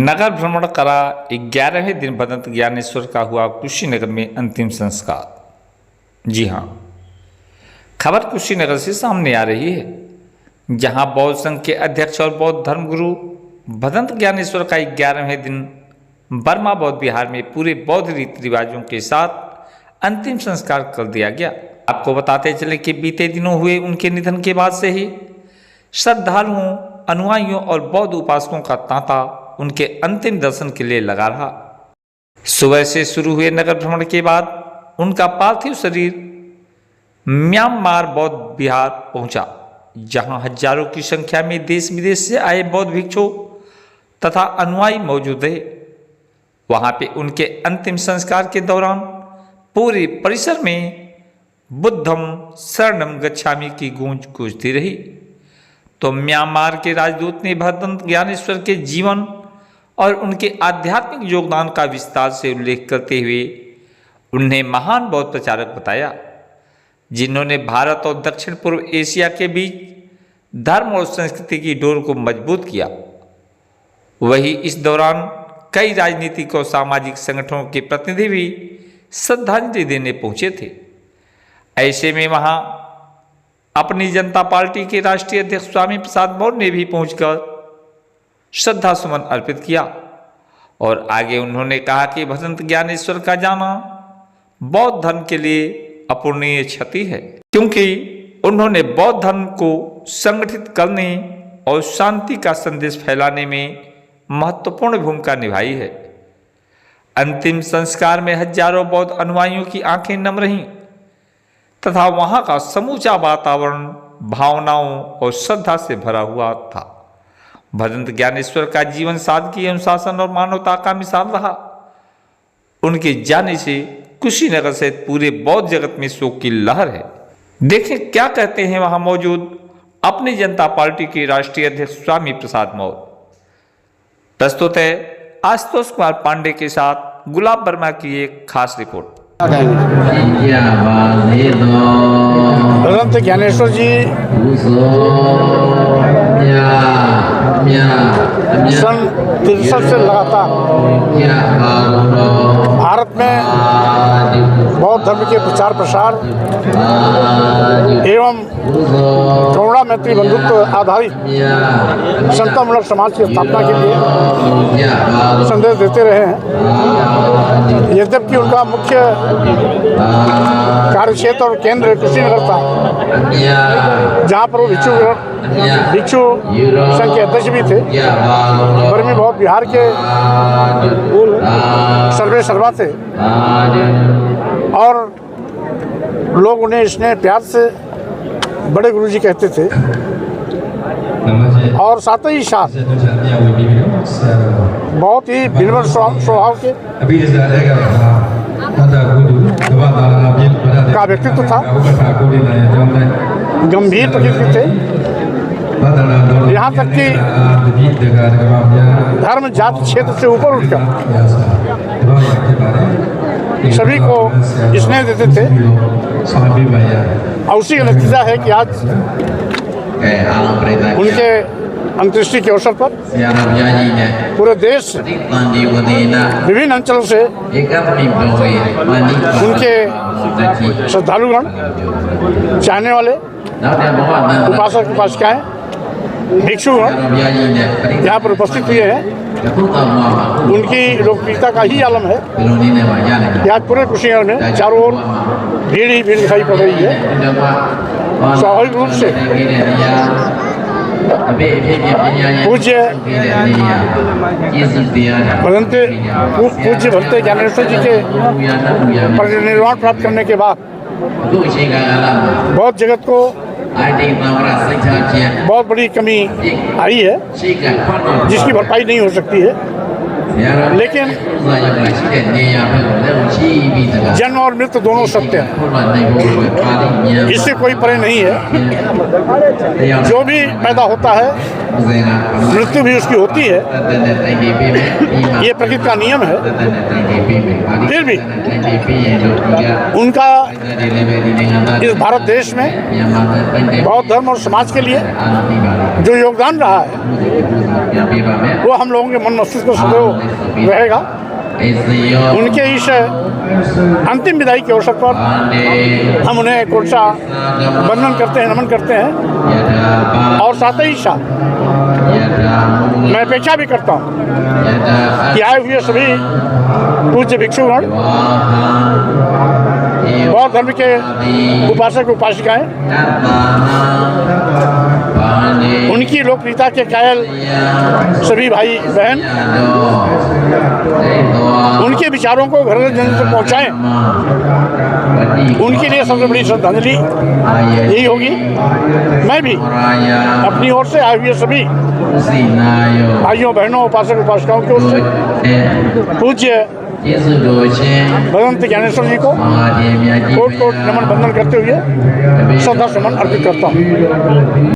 नगर भ्रमण करा 11वें दिन भदंत ज्ञानेश्वर का हुआ कुशीनगर में अंतिम संस्कार। जी हाँ, खबर कुशीनगर से सामने आ रही है, जहां बौद्ध संघ के अध्यक्ष और बौद्ध धर्मगुरु भदंत ज्ञानेश्वर का 11वें दिन बर्मा बौद्ध विहार में पूरे बौद्ध रीति रिवाजों के साथ अंतिम संस्कार कर दिया गया। आपको बताते चले कि बीते दिनों हुए उनके निधन के बाद से ही श्रद्धालुओं, अनुयायियों और बौद्ध उपासकों का तांता उनके अंतिम दर्शन के लिए लगा रहा। सुबह से शुरू हुए नगर भ्रमण के बाद उनका पार्थिव शरीर म्यांमार बौद्ध विहार पहुंचा, जहां हजारों की संख्या में देश विदेश से आए बौद्ध भिक्षु तथा अनुयायी मौजूद रहे। वहां पे उनके अंतिम संस्कार के दौरान पूरे परिसर में बुद्धम शरणम गच्छामि की गूंज गूंजती रही। तो म्यांमार के राजदूत ने भदंत ज्ञानेश्वर के जीवन और उनके आध्यात्मिक योगदान का विस्तार से उल्लेख करते हुए उन्हें महान बौद्ध प्रचारक बताया, जिन्होंने भारत और दक्षिण पूर्व एशिया के बीच धर्म और संस्कृति की डोर को मजबूत किया। वहीं इस दौरान कई राजनीतिक और सामाजिक संगठनों के प्रतिनिधि भी श्रद्धांजलि देने पहुंचे थे। ऐसे में वहां अपनी जनता पार्टी के राष्ट्रीय अध्यक्ष स्वामी प्रसाद मौर्य ने भी पहुंचकर श्रद्धा सुमन अर्पित किया और आगे उन्होंने कहा कि भदंत ज्ञानेश्वर का जाना बौद्ध धर्म के लिए अपूरणीय क्षति है, क्योंकि उन्होंने बौद्ध धर्म को संगठित करने और शांति का संदेश फैलाने में महत्वपूर्ण भूमिका निभाई है। अंतिम संस्कार में हजारों बौद्ध अनुयायियों की आंखें नम रहीं तथा वहां का समूचा वातावरण भावनाओं और श्रद्धा से भरा हुआ था। भदंत ज्ञानेश्वर का जीवन सादगी, अनुशासन और मानवता का मिसाल रहा। उनके जाने से कुशीनगर से पूरे बौद्ध जगत में शोक की लहर है। देखें क्या कहते हैं वहां मौजूद अपनी जनता पार्टी के राष्ट्रीय अध्यक्ष स्वामी प्रसाद मौर्य। प्रस्तुत है आशुतोष कुमार पांडे के साथ गुलाब वर्मा की एक खास रिपोर्ट। भदंत ज्ञानेश्वर जी सन 63 से लगातार भारत में बौद्ध धर्म के प्रचार प्रसार एवं करुणा मैत्री बंधुत्व आधारित समतामूलक समाज की स्थापना के लिए संदेश देते रहे हैं। यद्यपि उनका मुख्य कार्यक्षेत्र और केंद्र कुशीनगर था, जहाँ पर वो भिक्षु संघ के अध्यक्ष भी थे। बर्मी बौद्ध बिहार के सर्वे सर्वा थे और लोग उन्हें स्नेह प्यार से बड़े गुरुजी कहते थे और साथ ही साथ बहुत ही विनम्र स्वभाव के का व्यक्तित्व था, गंभीर प्रकृति थे। यहाँ तक कि धर्म जाति क्षेत्र से ऊपर उठकर सभी को स्नेह देते थे। और उसी का नतीजा है कि आज उनके अंत्येष्टि के अवसर पर पूरे देश विभिन्न अंचलों से उनके श्रद्धालुगण, चाहने वाले, उपासक उपासिकाएं, भिक्षुगण यहाँ पर उपस्थित हुए हैं। उनकी लोकप्रियता का ही आलम है कि आज पूरे कुशीनगर में चारों ओर भीड़ ही भीड़ दिखाई पड़ रही है। स्वाभाविक रूप से पूज्य भदंत ज्ञानेश्वर जी के परिनिर्वाण प्राप्त करने के बाद बौद्ध जगत को बहुत बड़ी कमी आई है, जिसकी भरपाई नहीं हो सकती है। लेकिन जन्म और मृत्यु दोनों सत्य हैं, इससे कोई परे नहीं है। जो भी पैदा होता है मृत्यु भी उसकी होती है, ये प्रकृति का नियम है। फिर भी उनका इस भारत देश में बौद्ध धर्म और समाज के लिए जो योगदान रहा है वो हम लोगों के मन मस्तिष्क में सदैव रहेगा। उनके इस अंतिम विदाई के अवसर पर हम उन्हें कोटसा वंदन करते हैं, नमन करते हैं। और साथ ही साथ मैं अपेक्षा भी करता हूँ कि आए हुए सभी पूज्य भिक्षुगण, बौद्ध धर्म के उपासक उपासिकाएं, उनकी लोकप्रियता के कायल सभी भाई बहन उनके विचारों को घर घर जन तक पहुँचाएं। उनके लिए सबसे बड़ी श्रद्धांजलि यही होगी। मैं भी अपनी ओर से आए हुए सभी भाइयों बहनों उपासक उपासिकाओं की ओर से पूज्य भगवंत ज्ञानेश्वर जी को कोट कोट नमन बंदन करते हुए श्रद्धा सुमन अर्पित करता हूँ।